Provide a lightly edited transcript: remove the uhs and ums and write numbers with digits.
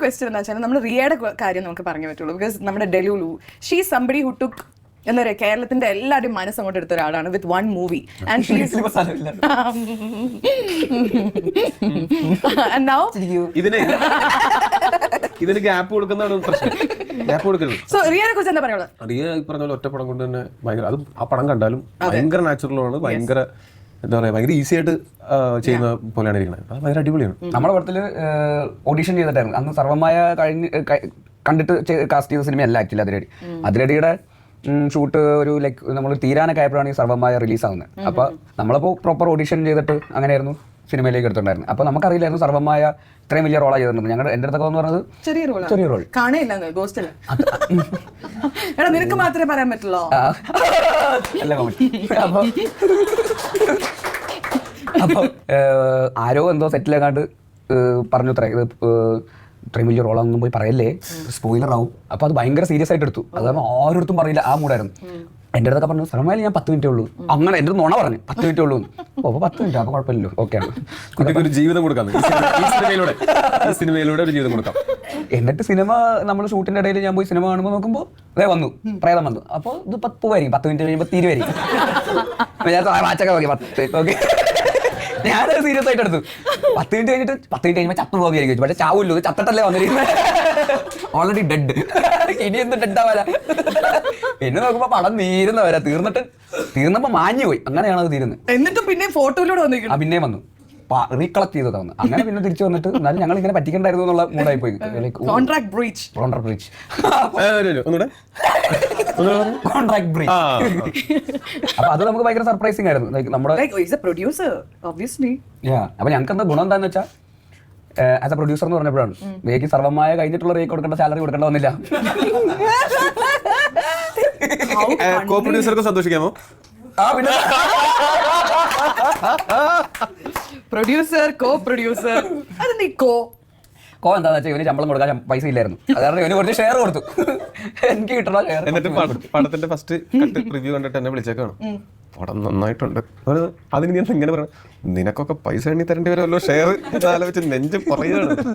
Question എന്താ വെച്ചാൽ നമ്മൾ റിയയുടെ കാര്യം നമുക്ക് പറഞ്ഞു പറ്റുള്ളൂ. ബിക്കോസ് നമ്മുടെ delulu she somebody who took എന്താ പറയുക, കേരളത്തിന്റെ എല്ലാവരുടെയും മനസ്സ് അങ്ങോട്ട് എടുത്ത ഒരാളാണ് വിത്ത് വൺ മൂവി. ആൻഡ് ഇതിന് ഗ്യാപ്പ് കൊടുക്കുന്നതാണ് പ്രശ്നം. ഗ്യാപ്പ് കൊടുക്കരുത്. സോ റിയയെ കുറിച്ച് എന്താ പറയുള്ളത്? റിയ ഈ പറഞ്ഞ പോലെ ഒറ്റ പടം കൊണ്ട് തന്നെ ഭയങ്കര, അത് ആ പടം കണ്ടാലും ഭയങ്കര നാച്ചുറലാണ്, ഭയങ്കര എന്താ പറയാ, ഭയങ്കര ഈസി ആയിട്ട് ചെയ്യുന്ന പോലെയാണ് ഇരിക്കുന്നത്. അത് ഭയങ്കര അടിപൊളിയാണ്. നമ്മുടെ പടത്തില് ഓഡീഷൻ ചെയ്തിട്ടായിരുന്നു അന്ന് സർവമായ കണ്ടിട്ട് കാസ്റ്റ് ചെയ്ത സിനിമയല്ല ആക്ച്വലി അതിരടിയുടെ ഷൂട്ട് ഒരു ലൈക്ക് നമ്മൾ തീരാനൊക്കെ ആയപ്പോഴാണ് ഈ സർവമായ റിലീസാവുന്നത്. അപ്പോൾ നമ്മളിപ്പോൾ പ്രോപ്പർ ഓഡീഷൻ ചെയ്തിട്ട് അങ്ങനെയായിരുന്നു സിനിമയിലേക്ക് എടുത്തിട്ടുണ്ടായിരുന്നു. അപ്പോൾ നമുക്കറിയില്ലായിരുന്നു സർവമായ ഇത്രയും വലിയ റോളാണ് ചെയ്തിട്ടുണ്ട്. ഞങ്ങളുടെ എൻ്റെ അടുത്തൊക്കെ എന്ന് പറയുന്നത് ചെറിയ റോൾ കാണേയില്ല. നിനക്ക് മാത്രമേ പറയാൻ പറ്റുള്ളൂ. അല്ല അപ്പോൾ ആരോ എന്തോ സെറ്റിലാക്കാണ്ട് പറഞ്ഞു ഇത്ര ഇത് ഇത്രയും വലിയ റോളൊന്നും പോയി പറയല്ലേ, സ്പോയിലർ ആവും. അപ്പോൾ അത് ഭയങ്കര സീരിയസ് ആയിട്ട് എടുത്തു. അത് കാരണം ആരോടത്തും പറയില്ല, ആ മൂടായിരുന്നു. എൻ്റെ അടുത്തൊക്കെ പറഞ്ഞു സർവമായാലും ഞാൻ 10 മിനിറ്റേ ഉള്ളൂ. അങ്ങനെ എൻ്റെ നുണ പറഞ്ഞു 10 മിനിറ്റേ ഉള്ളൂ. അപ്പോൾ 10 മിനിറ്റ് അപ്പോൾ കുഴപ്പമില്ലല്ലോ, ഓക്കെയാണ്. കുട്ടിക്ക് ഒരു ജീവിതം കൊടുക്കാം, സിനിമയിലൂടെ ഒരു ജീവിതം കൊടുക്കാം. എന്നിട്ട് സിനിമ നമ്മൾ ഷൂട്ടിൻ്റെ ഇടയിൽ ഞാൻ പോയി സിനിമ കാണുമ്പോൾ നോക്കുമ്പോൾ അതേ വന്നു, പ്രേതം വന്നു. അപ്പോൾ ഇത് 10 പോവായിരിക്കും, 10 മിനിറ്റ് കഴിയുമ്പോൾ തീരുമായിരിക്കും. ഞാൻ വാച്ചൊക്കെ നോക്കി 10 ഓക്കെ. ഞാനത് സീരിയസ് ആയിട്ട് എടുത്തു. 10 മിനിറ്റ് കഴിഞ്ഞിട്ട് 10 മിനിറ്റ് കഴിയുമ്പോൾ ചത്തു പോകുകയായിരിക്കും. പക്ഷേ ചാവുള്ളൂ, ചത്തട്ടല്ലേ വന്നിരിക്കുന്നത്, ഓൾറെഡി ഡെഡ്. ഇനി എന്ത് ഡെഡ് ആവാല. പിന്നെ നോക്കുമ്പോൾ പടം തീരുന്നവരാ, തീർന്നപ്പോൾ മാഞ്ഞു പോയി. അങ്ങനെയാണ് അത് തീരുന്നത്. എന്നിട്ടും പിന്നെ ഫോട്ടോയിലൂടെ വന്നിരിക്കുന്നു. പിന്നെ വന്നു റീകളക്ട് ചെയ്തത് വന്നു. അങ്ങനെ പിന്നെ തിരിച്ചു വന്നിട്ട് എന്നാലും ഞങ്ങൾ ഇങ്ങനെ പറ്റിക്കണ്ടായിരുന്നു എന്നുള്ള മൂഡായി പോയി. Contract breach. അപ്പൊ അത് നമുക്ക് ഭയങ്കര സർപ്രൈസിംഗ് ആയിരുന്നു. നമ്മുടെ അപ്പൊ ഞങ്ങൾക്ക് എന്താ ഗുണം എന്താന്ന് വെച്ചാൽ ആസ് എ പ്രൊഡ്യൂസർ എന്ന് പറഞ്ഞപ്പോഴാണ് വേക്ക് സർവമായ കഴിഞ്ഞിട്ടുള്ള റേക്ക് കൊടുക്കേണ്ട സാലറി കൊടുക്കേണ്ട വന്നില്ല. കോ പ്രൊഡ്യൂസർക്ക് സന്തോഷിക്കാമോ? പ്രൊഡ്യൂസർ കോ പ്രൊഡ്യൂസർ കോ എന്താന്ന് വെച്ചാൽ ഇവന് ശമ്പളം കൊടുക്കാൻ പൈസ ഇല്ലായിരുന്നു. അതായത് ഇവന് കുറച്ച് ഷെയർ കൊടുത്തു, എനിക്ക് കിട്ടണ ഷെയർ. എന്നിട്ട് പടത്തിന്റെ ഫസ്റ്റ് കട്ട് റിവ്യൂ കണ്ടിട്ട് എന്നെ വിളിച്ചേക്കാണ്, പടം നന്നായിട്ടുണ്ട്. അതിന് ഞാൻ ഇങ്ങനെ പറഞ്ഞു, നിനക്കൊക്കെ പൈസ എണ്ണി തരേണ്ടി വരുമല്ലോ ഷെയർ ആലോചിച്ച് നെഞ്ച് പറയുകയാണ്.